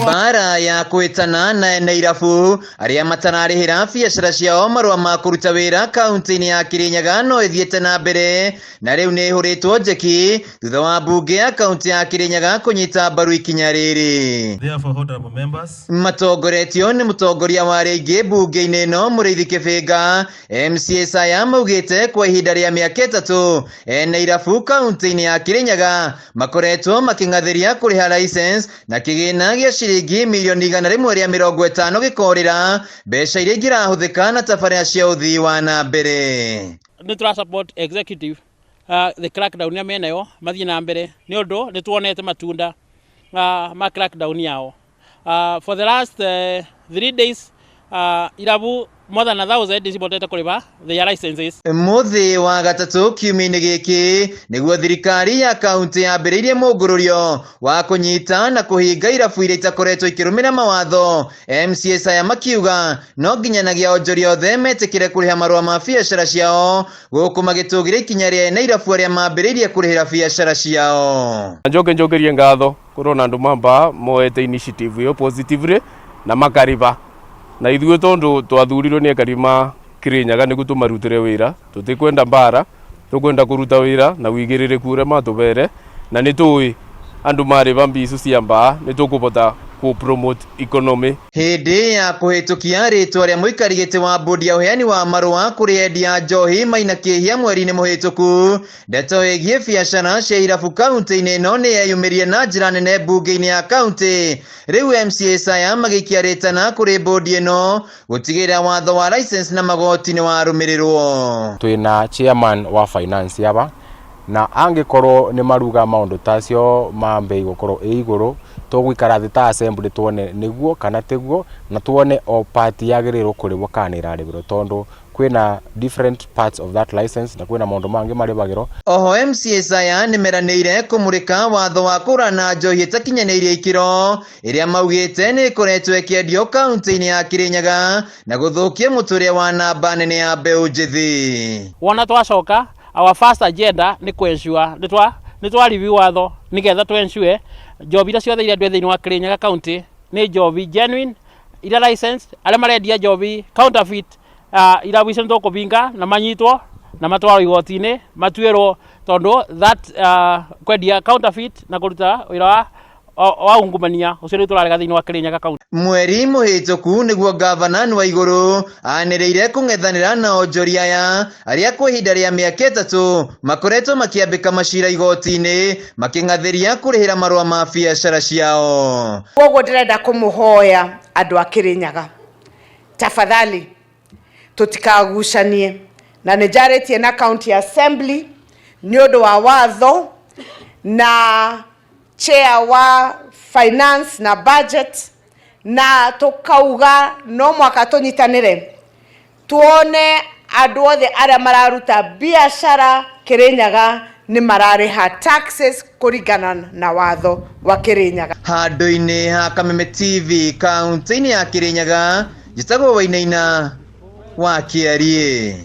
Bara ya kuhitana na irabu aria matararihira biacara ciao marua ma kuruta wira kaunti-ini ya Kirinyaga no ithiete na mbere na riu ni ihuritwo njeki thutha wa bunge ya kaunti ya Kirinyaga kunyita mbaru ikinya riri. Matakoretwo ni mutongoria wa ringi bunge-ini ino Muriithi Kibinga MCA saya maugite kwa ihinda ria miaka 3 ene irabu kaunti-ini ya Kirinyaga makoretwo makingathiria kuriha license na kigina gia ciringi milioni 150 gikorira mbeca iria ingirahuthika na tabarĩra cia uthii wa na mbere. Ni tura support executive the crackdown ya menayo mathii na mbere ni undu ni tuonete matunda ma crackdown yao. For the last 3 days irabu more than 1,000 isibotete kuriba their licenses. Muthi wa gatatu kiumia-ini giki niguo thirikari ya kaunti yambiriirie mungururio wa kunyita na kuhinga irabu iria itakoretwo ikirumira mawatho. MCA saya makiuga no nginyanagia onjoria othe metikire kuriha marua ma biacara ciao guku magitugira ikinya ria ene irabu aria mambiriirie kurihira biacara ciao. Njogerie ngatho kurona andu mamba moete initiative yo positively na makariba na ithuĩ tondu twathurirwo ni akarima Kirinyaga niguo tumarutire wira tutikwenda mbara tukwenda kuruta wira na wigiririku uria matubere na nitui andu mari bambicu cia mbaa nitukubota ku promote economy. Hindi ya kuhitukia ritwa ria muikarigite wa bodi ya uheani wa marua kuri endia njohi maina kihia mweri-ini muhituku ndeto igie biacara cia irabu kaunti-ini ino ni yeyumirie na njira nene bunge-ini ya kaunti. Riu MCA saya magikia ritana kuri bodi ino gutigira watho wa license na magoti ni warumirirwo. Twina chairman wa finance yaba na angikorwo ni maruga maundu tacio mambe gukorwo iguru tugwikara thi ta assembly tuone niguo kana teguo na tuone o party yagirirwo kuribwo kana iraribirwo tondu kwina different parts of that license na kwina maundu mangi maribagirwo. Oho MCA saya nimeraniire kumurika watho wa kuhurana njohi itakinyaniire ikiro iria maugite ni ikoretwo ikiendio kaunti-ini ya Kirinyaga na guthukia muturia wa namba nene ya mbeu njithi. Wona twacoka our first agenda ni kuensure ni twa review watho nigetha tu ensure job ira ciothe iria ndwe thiini wa Kirinyaga county ni job genuine ira license aria marendia job counterfeit ira bwise ndo kubinga na manyitwo na matwaro igoti-ini matuirwo tondu that kwendia counterfeit na kuruta wira wa ungumania ucio ni turarega thiini wa Kirinyaga county. Mweri muhituku niguo gavana wa iguru anireire kungethanira na onjoria aya aria kwa ihinda ria miaka 3 makoretwo makiambika macira igoti-ini makingathiria kurihira marua ma biacara ciao. Koguo ndirenda kumuhoya andu a Kirinyaga tafadhali tutikagucanie na nejaritie na county assembly ni undu wa watho na chair wa finance na budget na tukauga no mwaka tunyitanire tuone andu othe aria mararuta biashara Kirinyaga ni marariha taxes kuringana na watho wa Kirinyaga. Handu-ini ha Kameme TV kaunti-ini ya Kirinyaga jitagwo Wainaina wa Kiarie.